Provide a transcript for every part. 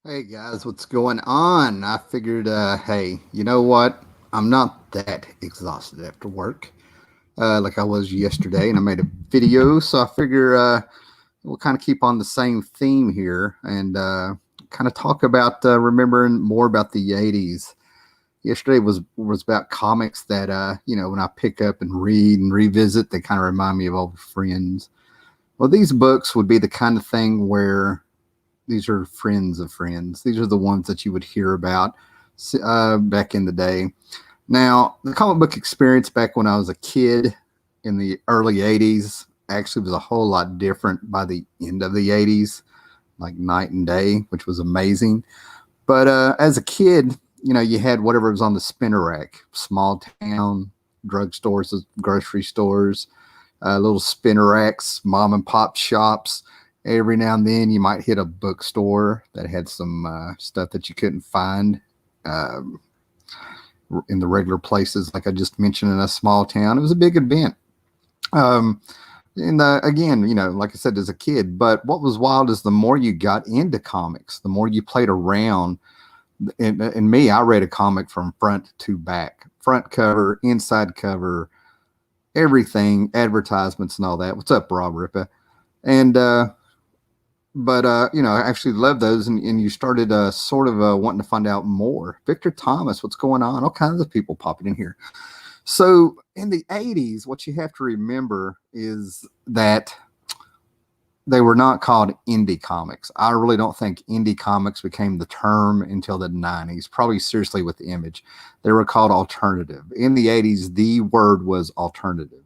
Hey guys, what's going on? I figured, hey, you know what? I'm not that exhausted after work like I was yesterday, and I made a video, so I figure we'll kind of keep on the same theme here and kind of talk about remembering more about the '80s. Yesterday was about comics that when I pick up and read and revisit, they kind of remind me of old friends. Well, these books would be the kind of thing where these are friends of friends. These are the ones that you would hear about back in the day. Now, the comic book experience back when I was a kid in the early 80s actually was a whole lot different by the end of the 80s, like night and day, which was amazing. But as a kid, you had whatever was on the spinner rack, small town drugstores, grocery stores, little spinner racks, mom and pop shops. Every now and then you might hit a bookstore that had some stuff that you couldn't find uh, in the regular places, like I just mentioned, in a small town. It was a big event. Um, and again, like I said, as a kid. But what was wild is the more you got into comics, the more you played around. And me, I read a comic from front to back, front cover, inside cover, everything, advertisements and all that. What's up, Rob Ripa? And I actually loved those, and you started sort of wanting to find out more. Victor Thomas, what's going on? All kinds of people popping in here. So in the 80s, what you have to remember is that they were not called indie comics. I really don't think indie comics became the term until the 90s, probably seriously with the Image. They were called alternative. In the 80s, the word was alternative.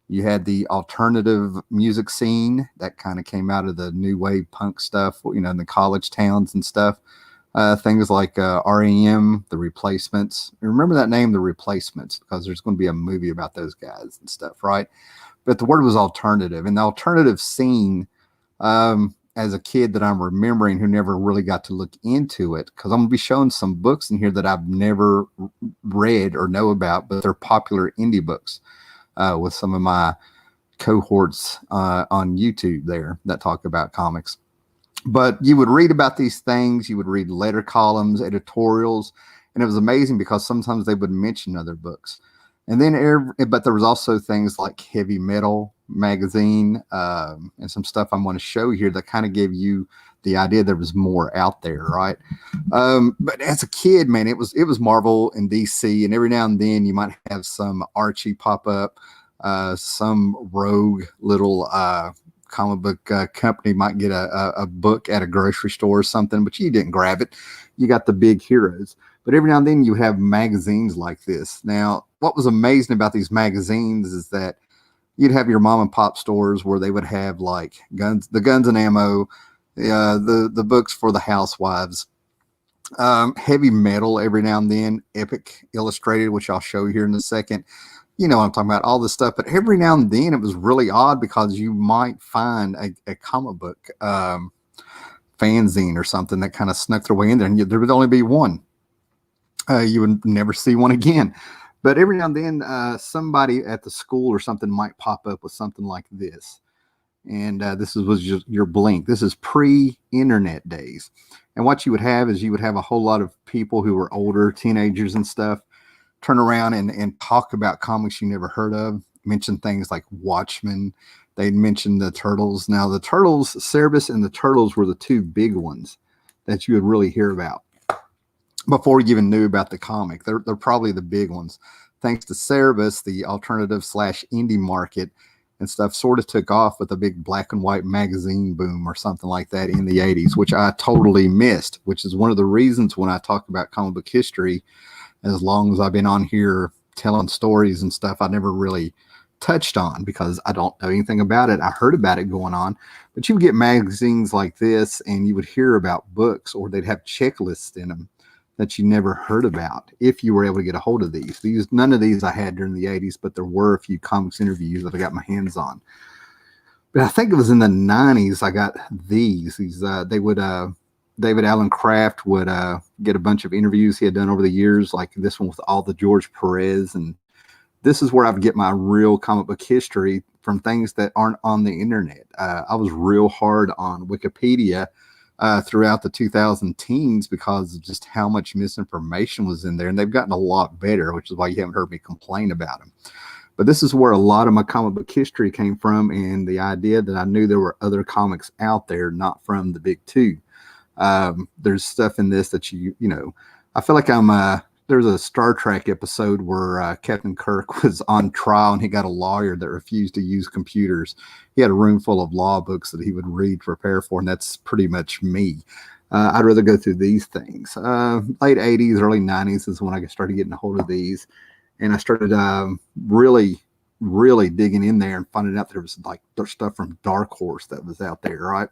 You had the alternative music scene that kind of came out of the new wave punk stuff, in the college towns and stuff. Things like REM, The Replacements. Remember that name, The Replacements, because there's going to be a movie about those guys and stuff, right? But the word was alternative. And the alternative scene, as a kid that I'm remembering who never really got to look into it, because I'm going to be showing some books in here that I've never read or know about, but they're popular indie books. With some of my cohorts on YouTube there that talk about comics. But you would read about these things, you would read letter columns, editorials, and it was amazing because sometimes they would mention other books. And then, but there was also things like Heavy Metal magazine and some stuff I'm going to show here that kind of gave you the idea there was more out there, right? But as a kid, man, it was Marvel and DC, and every now and then you might have some Archie pop up, some rogue little comic book company might get a book at a grocery store or something, but you didn't grab it. You got the big heroes. But every now and then you have magazines like this. Now, what was amazing about these magazines is that you'd have your mom and pop stores where they would have like the guns and ammo, the books for the housewives, heavy metal every now and then, Epic Illustrated, which I'll show you here in a second. You know what I'm talking about, all this stuff. But every now and then it was really odd because you might find a comic book fanzine or something that kind of snuck their way in there, and there would only be one. You would never see one again. But every now and then, somebody at the school or something might pop up with something like this. And was just your blink. This is pre-internet days. And what you would have is you would have a whole lot of people who were older, teenagers and stuff, turn around and talk about comics you never heard of, mention things like Watchmen. They'd mention the Turtles. Now, the Turtles, Cerebus and the Turtles were the two big ones that you would really hear about before you even knew about the comic. They're probably the big ones. Thanks to Cerebus, the alternative / indie market and stuff sort of took off with a big black and white magazine boom or something like that in the 80s, which I totally missed, which is one of the reasons when I talk about comic book history, as long as I've been on here telling stories and stuff, I never really touched on because I don't know anything about it. I heard about it going on, but you would get magazines like this and you would hear about books, or they'd have checklists in them that you never heard about if you were able to get a hold of these. None of these I had during the 80s, but there were a few comics interviews that I got my hands on. But I think it was in the 90s I got these. David Allen Kraft would get a bunch of interviews he had done over the years, like this one with all the George Perez. And this is where I would get my real comic book history from things that aren't on the internet. I was real hard on Wikipedia throughout the 2000 teens because of just how much misinformation was in there. And they've gotten a lot better, which is why you haven't heard me complain about them. But this is where a lot of my comic book history came from, and the idea that I knew there were other comics out there, not from the big two. There's stuff in this that you know, I feel like there's a Star Trek episode where Captain Kirk was on trial and he got a lawyer that refused to use computers. He had a room full of law books that he would read to prepare for, and that's pretty much me. I'd rather go through these things. Late 80s, early 90s is when I started getting a hold of these. And I started really digging in there and finding out there was like stuff from Dark Horse that was out there, right?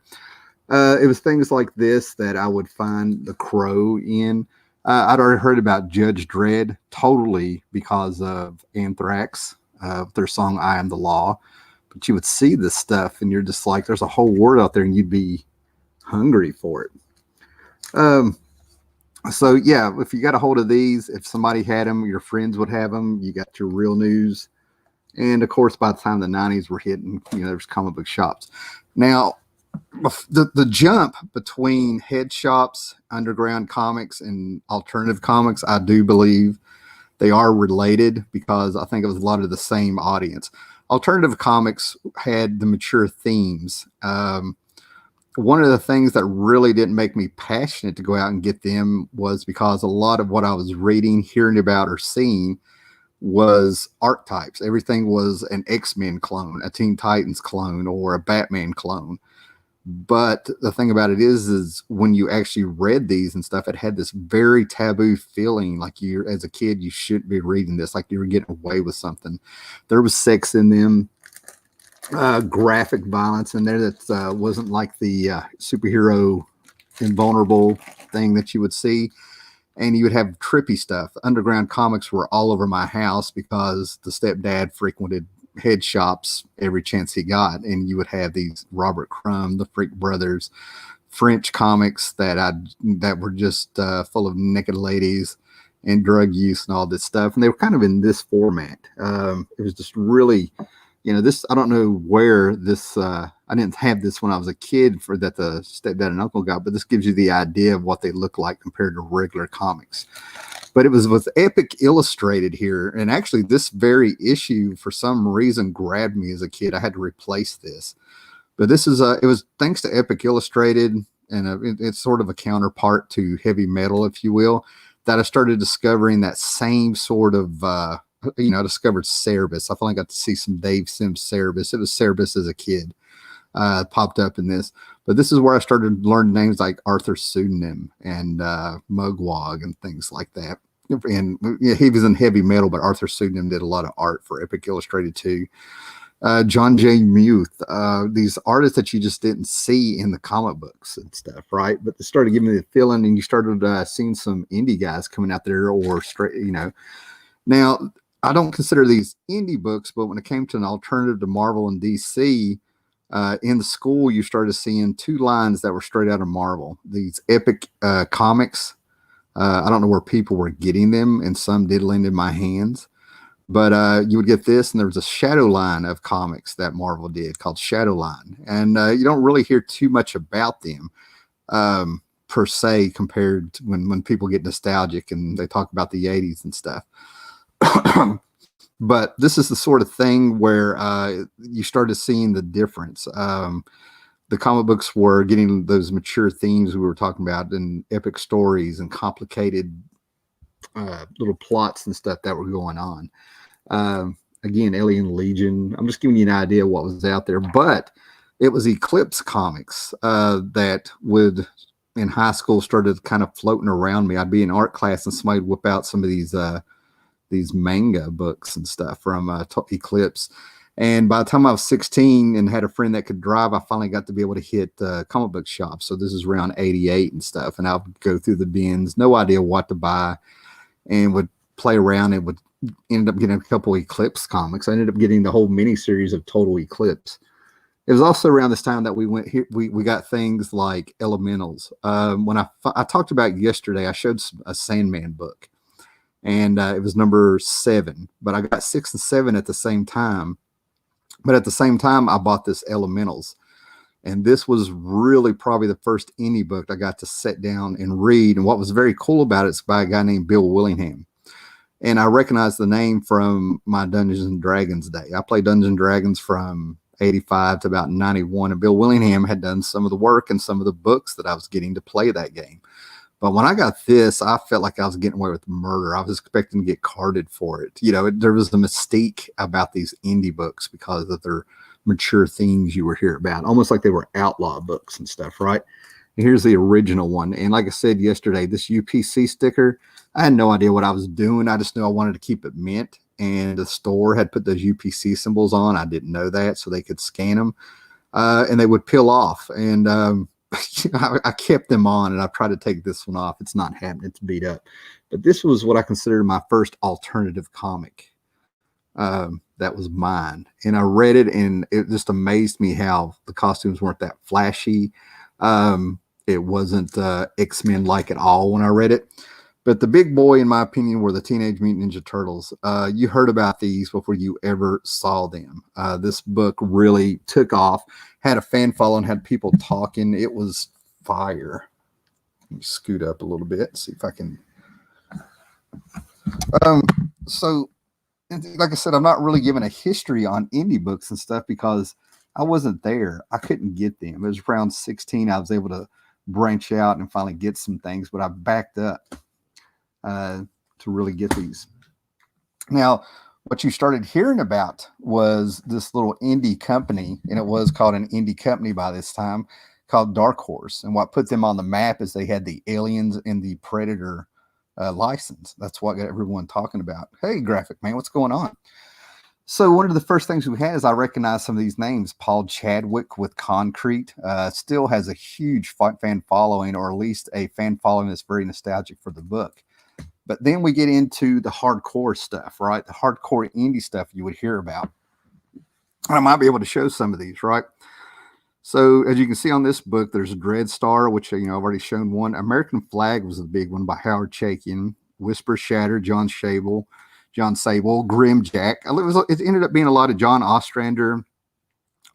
It was things like this that I would find The Crow in. I'd already heard about Judge Dredd totally because of Anthrax, their song I Am the Law. But you would see this stuff and you're just like, there's a whole world out there and you'd be hungry for it. So yeah, if you got a hold of these, if somebody had them, your friends would have them. You got your Real News. And of course, by the time the 90s were hitting, you know, there's comic book shops. Now, the jump between head shops, underground comics, and alternative comics, I do believe they are related because I think it was a lot of the same audience. Alternative comics had the mature themes. One of the things that really didn't make me passionate to go out and get them was because a lot of what I was reading, hearing about, or seeing was archetypes. Everything was an X-Men clone, a Teen Titans clone, or a Batman clone. But the thing about it is when you actually read these and stuff, it had this very taboo feeling like you, as a kid, you shouldn't be reading this, like you were getting away with something. There was sex in them. Graphic violence in there that wasn't like the superhero invulnerable thing that you would see. And you would have trippy stuff. Underground comics were all over my house because the stepdad frequented head shops every chance he got. And you would have these Robert Crumb, the Freak Brothers, French comics that were just full of naked ladies and drug use and all this stuff. And they were kind of in this format. It was just really, you know, this, I don't know where this, I didn't have this when I was a kid for that the stepdad and uncle got, but this gives you the idea of what they look like compared to regular comics. But it was with Epic Illustrated here. And actually this very issue for some reason grabbed me as a kid. I had to replace this, but this is it was thanks to Epic Illustrated, and it's sort of a counterpart to Heavy Metal, if you will, that I started discovering that same sort of, you know, I discovered Cerebus. I finally got to see some Dave Sims Cerebus. It was Cerebus as a kid, popped up in this. But this is where I started learning names like Arthur Pseudonym and Mugwog and things like that. And yeah, he was in Heavy Metal, but Arthur Pseudonym did a lot of art for Epic Illustrated too. John J. Muth, these artists that you just didn't see in the comic books and stuff, right? But they started giving me the feeling, and you started seeing some indie guys coming out there, or straight, you know. Now, I don't consider these indie books, but when it came to an alternative to Marvel and DC, in the school, you started seeing two lines that were straight out of Marvel. These Epic comics. I don't know where people were getting them, and some did land in my hands. But you would get this, and there was a shadow line of comics that Marvel did called Shadow Line. And you don't really hear too much about them per se compared to when people get nostalgic and they talk about the 80s and stuff. But this is the sort of thing where you started seeing the difference. The comic books were getting those mature themes we were talking about, and epic stories and complicated little plots and stuff that were going on. Again, Alien Legion. I'm just giving you an idea of what was out there, but it was Eclipse comics that would, in high school, started kind of floating around me. I'd be in art class and somebody would whip out some of these manga books and stuff from Eclipse. And by the time I was 16 and had a friend that could drive, I finally got to be able to hit comic book shops. So this is around 88 and stuff. And I would go through the bins, no idea what to buy, and would play around and would end up getting a couple Eclipse comics. I ended up getting the whole mini series of Total Eclipse. It was also around this time that we went here. We got things like Elementals. When I talked about yesterday, I showed a Sandman book, and it was number 7, but I got 6 and 7 at the same time. But at the same time, I bought this Elementals. And this was really probably the first indie book I got to sit down and read. And what was very cool about it is by a guy named Bill Willingham. And I recognized the name from my Dungeons and Dragons day. I played Dungeons and Dragons from 85 to about 91. And Bill Willingham had done some of the work and some of the books that I was getting to play that game. But when I got this, I felt like I was getting away with murder. I was expecting to get carded for it. There was a mystique about these indie books because of their mature themes you were hearing about, almost like they were outlaw books and stuff, right? And here's the original one. And like I said yesterday, this UPC sticker, I had no idea what I was doing. I just knew I wanted to keep it mint. And the store had put those UPC symbols on. I didn't know that, so they could scan them. And they would peel off. And I kept them on, and I've tried to take this one off. It's not happening. It's beat up. But this was what I consider my first alternative comic. That was mine. And I read it, and it just amazed me how the costumes weren't that flashy. It wasn't X-Men like at all when I read it. But the big boy, in my opinion, were the Teenage Mutant Ninja Turtles. You heard about these before you ever saw them. This book really took off, had a fan following, had people talking. It was fire. Let me scoot up a little bit, see if I can. So, like I said, I'm not really giving a history on indie books and stuff because I wasn't there. I couldn't get them. It was around 16. I was able to branch out and finally get some things, but I backed up to really get these. Now, what you started hearing about was this little indie company, and it was called an indie company by this time, called Dark Horse. And what put them on the map is they had the Aliens and the Predator license. That's what got everyone talking about. Hey, Graphic Man, what's going on? So one of the first things we had is I recognized some of these names. Paul Chadwick with Concrete still has a huge fan following, or at least a fan following that's very nostalgic for the book. But then we get into the hardcore stuff, right? The hardcore indie stuff you would hear about. And I might be able to show some of these, right? So as you can see on this book, there's Dreadstar, which, I've already shown one. American Flagg was the big one by Howard Chaykin. Whisper Shatter, John Sable, Grimjack. It ended up being a lot of John Ostrander,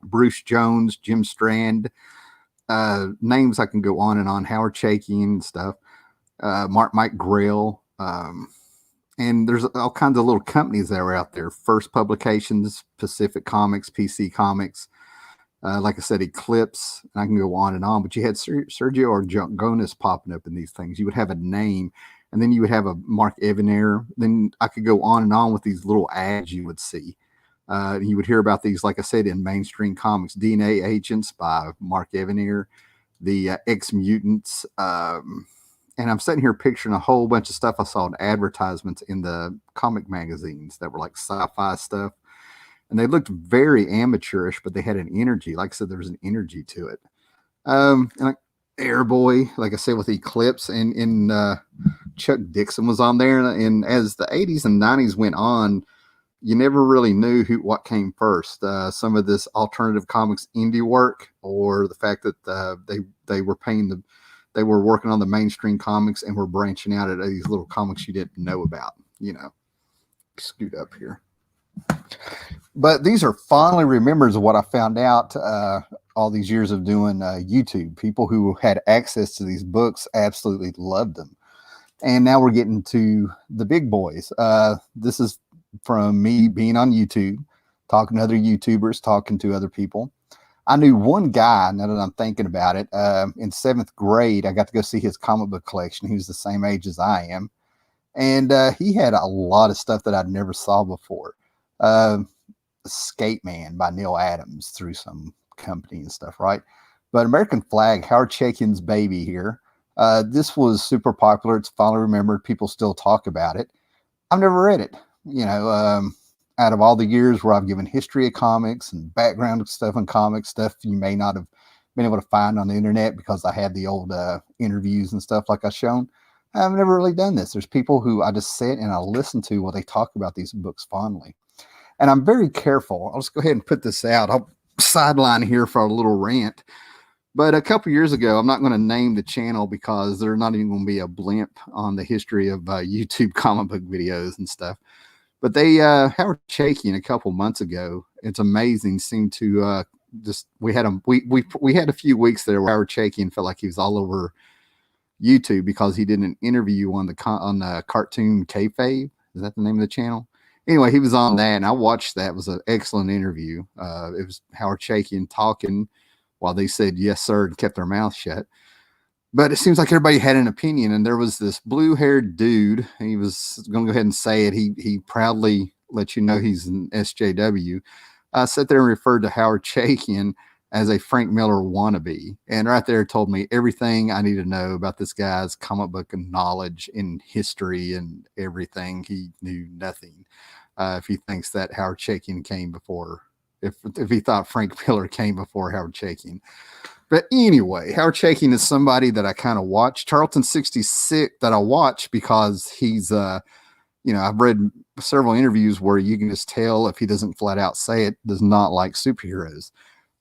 Bruce Jones, Jim Strand. Names I can go on and on. Howard Chaykin and stuff. Mike Grail. And there's all kinds of little companies that are out there. First Publications, Pacific Comics, PC Comics. Like I said, Eclipse, and I can go on and on. But you had Sergio Argonis popping up in these things. You would have a name, and then you would have a Mark Evanier. Then I could go on and on with these little ads you would see. You would hear about these, like I said, in mainstream comics. DNA Agents by Mark Evanier, the X-Mutants. And I'm sitting here picturing a whole bunch of stuff I saw in advertisements in the comic magazines that were like sci-fi stuff. And they looked very amateurish, but they had an energy. Like I said, there was an energy to it. And like Airboy, like I said, with Eclipse, and Chuck Dixon was on there. And as the 80s and 90s went on, you never really knew what came first. Some of this alternative comics indie work, or the fact that they were working on the mainstream comics and were branching out at these little comics you didn't know about. Scoot up here. But these are fondly remembers of what I found out all these years of doing YouTube. People who had access to these books absolutely loved them. And now we're getting to the big boys. This is from me being on YouTube, talking to other YouTubers, talking to other people. I knew one guy, now that I'm thinking about it, in 7th grade, I got to go see his comic book collection. He was the same age as I am. And he had a lot of stuff that I'd never saw before. Skate Man by Neil Adams through some company and stuff, right? But American Flagg, Howard Chaykin's baby here. This was super popular. It's finally remembered. People still talk about it. I've never read it. Out of all the years where I've given history of comics and background stuff on comics, stuff you may not have been able to find on the internet because I had the old interviews and stuff like I've shown, I've never really done this. There's people who I just sit and I listen to while they talk about these books fondly. And I'm very careful. I'll just go ahead and put this out. I'll sideline here for a little rant. But a couple years ago, I'm not going to name the channel because there's not even going to be a blimp on the history of YouTube comic book videos and stuff. But they, Howard Chaykin a couple months ago, it's amazing, seemed to just we had him. We had a few weeks there where Howard Chaykin felt like he was all over YouTube because he did an interview on the cartoon Kayfabe. Is that the name of the channel? Anyway, he was on that, and I watched that. It was an excellent interview. It was Howard Chaykin talking while they said yes, sir, and kept their mouth shut. But it seems like everybody had an opinion, and there was this blue-haired dude. He was going to go ahead and say it. He proudly let you know he's an SJW. Sat there and referred to Howard Chaykin as a Frank Miller wannabe, and right there told me everything I need to know about this guy's comic book and knowledge in history and everything. He knew nothing. If he thinks that Howard Chaykin came before, if he thought Frank Miller came before Howard Chaykin. But anyway, Howard Chaykin is somebody that I kind of watch. Charlton 66 that I watch because he's, I've read several interviews where you can just tell if he doesn't flat out say it, does not like superheroes.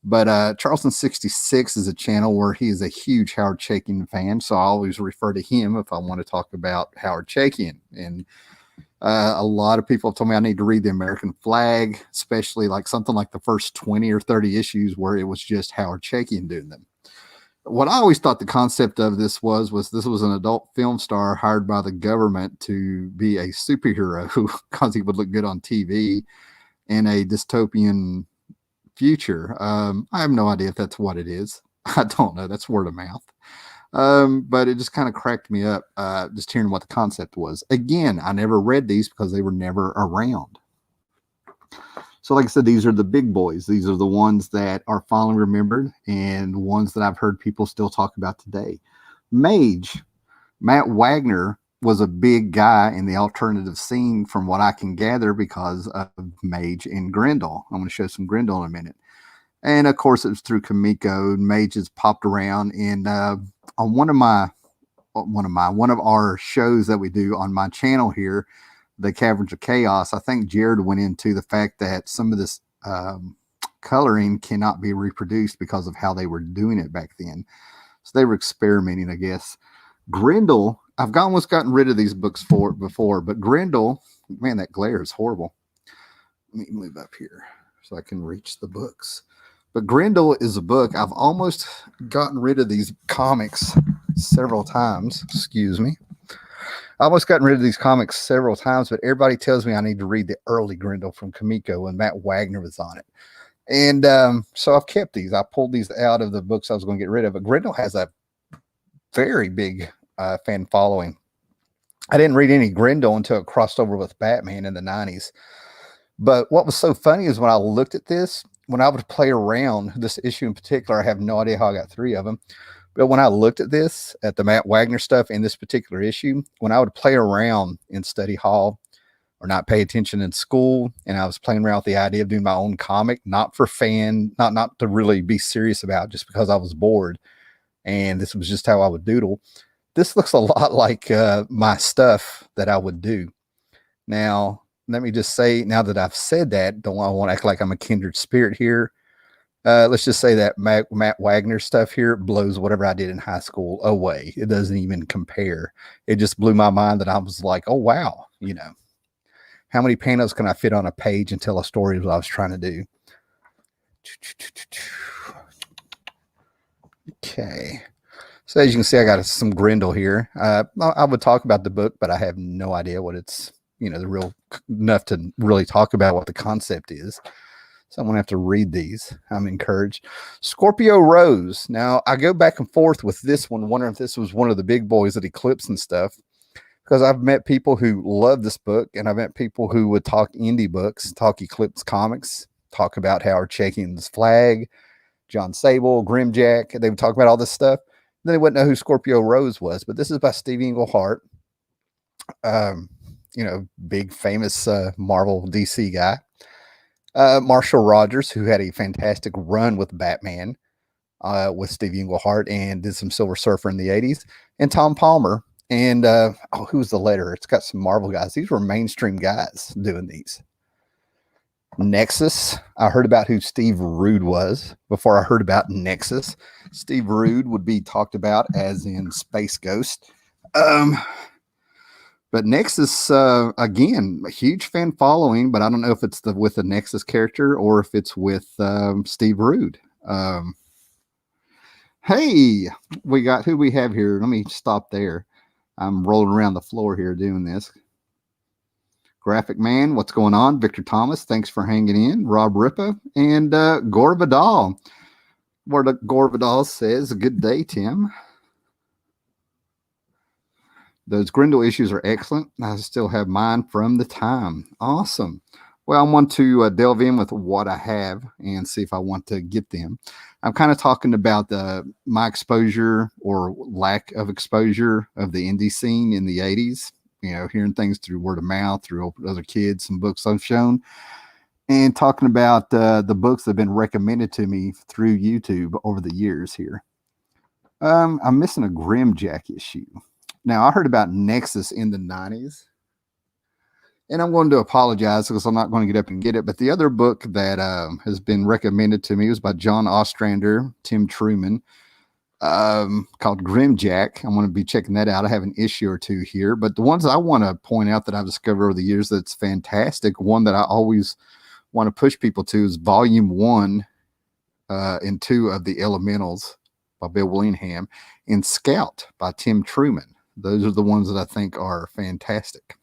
But Charlton 66 is a channel where he is a huge Howard Chaykin fan. So I always refer to him if I want to talk about Howard Chaykin. And a lot of people have told me I need to read the American Flagg, especially like something like the first 20 or 30 issues where it was just Howard Chaykin doing them. What I always thought the concept of this was this was an adult film star hired by the government to be a superhero because he would look good on TV in a dystopian future. I have no idea if that's what it is. I don't know. That's word of mouth. But it just kind of cracked me up just hearing what the concept was. Again, I never read these because they were never around. So like I said, these are the big boys. These are the ones that are fondly remembered and ones that I've heard people still talk about today. Mage, Matt Wagner was a big guy in the alternative scene from what I can gather because of Mage and Grendel. I'm going to show some Grendel in a minute. And of course, it was through Kamiko. Mage has popped around, and on one of our shows that we do on my channel here, the Caverns of Chaos, I think Jared went into the fact that some of this coloring cannot be reproduced because of how they were doing it back then. So they were experimenting, I guess. Grendel, I've almost gotten rid of these books before, but Grendel, man, that glare is horrible. Let me move up here so I can reach the books. But Grendel is a book. I've almost gotten rid of these comics several times. Excuse me. I almost gotten rid of these comics several times, but everybody tells me I need to read the early Grendel from Kamiko when Matt Wagner was on it. And so I've kept these. I pulled these out of the books I was going to get rid of. But Grendel has a very big fan following. I didn't read any Grendel until it crossed over with Batman in the 90s. But what was so funny is when I looked at this, when I would play around this issue in particular, I have no idea how I got 3 of them. But when I looked at this, at the Matt Wagner stuff in this particular issue, when I would play around in study hall or not pay attention in school, and I was playing around with the idea of doing my own comic, not for fan, not to really be serious about, just because I was bored, and this was just how I would doodle. This looks a lot like my stuff that I would do. Now, let me just say, now that I've said that, don't want to act like I'm a kindred spirit here. Let's just say that Matt Wagner stuff here blows whatever I did in high school away. It doesn't even compare. It just blew my mind that I was like, oh, wow. How many panels can I fit on a page and tell a story of what I was trying to do? Okay. So as you can see, I got some Grendel here. I would talk about the book, but I have no idea what it's, the real enough to really talk about what the concept is. So I'm going to have to read these. I'm encouraged. Scorpio Rose. Now, I go back and forth with this one, wondering if this was one of the big boys at Eclipse and stuff, because I've met people who love this book, and I've met people who would talk indie books, talk Eclipse comics, talk about Howard Chaykin's Flagg, John Sable, Grimjack. They would talk about all this stuff. Then they wouldn't know who Scorpio Rose was, but this is by Steve Englehart. Big famous Marvel DC guy. Marshall Rogers, who had a fantastic run with Batman with Steve Englehart and did some Silver Surfer in the 80s. And Tom Palmer. And who was the letterer? It's got some Marvel guys. These were mainstream guys doing these. Nexus. I heard about who Steve Rude was before I heard about Nexus. Steve Rude would be talked about as in Space Ghost. But But Nexus, again, a huge fan following, but I don't know if it's with the Nexus character or if it's with Steve Rude. Hey, we got who we have here. Let me stop there. I'm rolling around the floor here doing this. Graphic Man, what's going on? Victor Thomas, thanks for hanging in. Rob Ripa and Gore Vidal. Where the Gore Vidal says, good day, Tim. Those Grendel issues are excellent. I still have mine from the time. Awesome. Well, I want to delve in with what I have and see if I want to get them. I'm kind of talking about my exposure or lack of exposure of the indie scene in the 80s. You know, hearing things through word of mouth, through other kids, some books I've shown, and talking about the books that have been recommended to me through YouTube over the years here. I'm missing a Grimjack issue. Now, I heard about Nexus in the 90s, and I'm going to apologize because I'm not going to get up and get it. But the other book that has been recommended to me was by John Ostrander, Tim Truman, called Grimjack. I'm going to be checking that out. I have an issue or two here, but the ones I want to point out that I've discovered over the years that's fantastic, one that I always want to push people to is Volume 1 and 2 of The Elementals by Bill Willingham and Scout by Tim Truman. Those are the ones that I think are fantastic.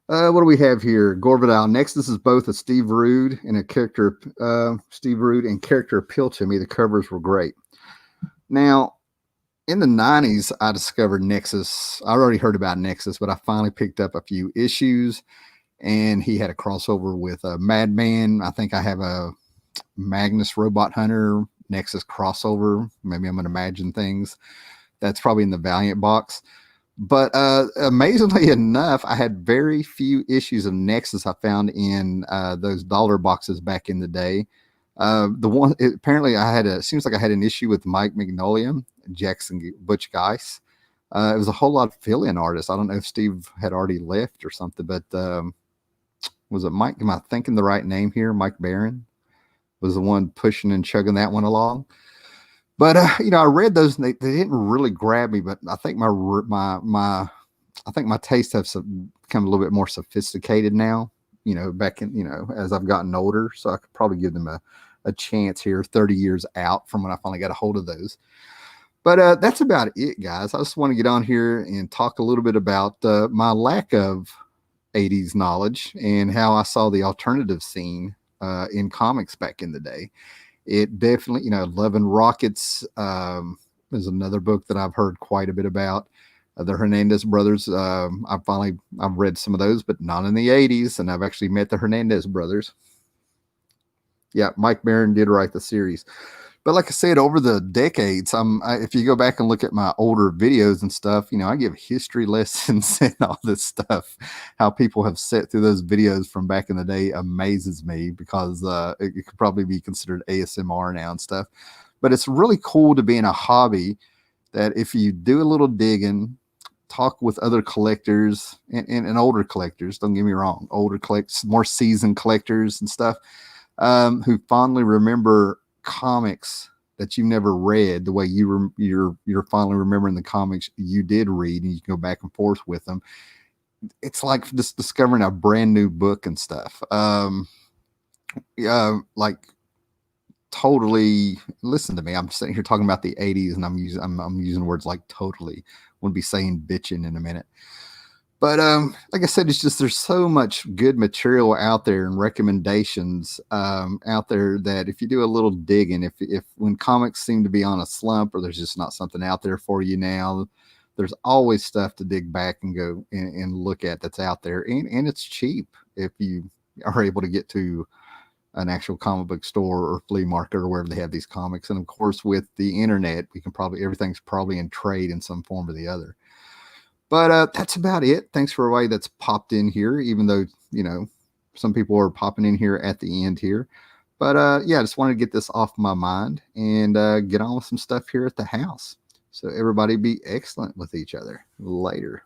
What do we have here? Gore Vidal. Next, this is both a Steve Rude and a character, Steve Rude and character appeal to me. The covers were great. Now, in the 90s, I discovered Nexus. I already heard about Nexus, but I finally picked up a few issues, and he had a crossover with Madman. I think I have a Magnus Robot Hunter Nexus crossover. Maybe I'm going to imagine things. That's probably in the Valiant box. But amazingly enough, I had very few issues of Nexus I found in those dollar boxes back in the day. Apparently it seems like I had an issue with Mike Magnolia, Jackson Butch Geis. It was a whole lot of fill-in artists. I don't know if Steve had already left or something, but was it Mike? Am I thinking the right name here? Mike Barron was the one pushing and chugging that one along. But I read those and they didn't really grab me. But I think my taste has become a little bit more sophisticated now. Back in as I've gotten older, so I could probably give them a chance here, 30 years out from when I finally got a hold of those. But that's about it, guys. I just want to get on here and talk a little bit about my lack of 80s knowledge and how I saw the alternative scene in comics back in the day. It definitely, Love and Rockets is another book that I've heard quite a bit about. The Hernandez brothers, I've read some of those, but not in the 80s, and I've actually met the Hernandez brothers. Yeah, Mike Barron did write the series. But like I said, over the decades, if you go back and look at my older videos and stuff, I give history lessons and all this stuff. How people have sat through those videos from back in the day amazes me because it could probably be considered ASMR now and stuff. But it's really cool to be in a hobby that if you do a little digging, talk with other collectors and older collectors, don't get me wrong, older collectors, more seasoned collectors and stuff, who fondly remember comics that you never read the way you're finally remembering the comics you did read, and you can go back and forth with them. It's like just discovering a brand new book and stuff. Like totally listen to me. I'm sitting here talking about the 80s and I'm using words like totally. Wouldn't be saying bitching in a minute. But like I said, it's just there's so much good material out there and recommendations out there that if you do a little digging, if when comics seem to be on a slump or there's just not something out there for you now, there's always stuff to dig back and go and look at that's out there. And it's cheap if you are able to get to an actual comic book store or flea market or wherever they have these comics. And of course, with the internet, everything's probably in trade in some form or the other. But that's about it. Thanks for everybody that's popped in here, even though, some people are popping in here at the end here. But yeah, I just wanted to get this off my mind and get on with some stuff here at the house. So everybody be excellent with each other. Later.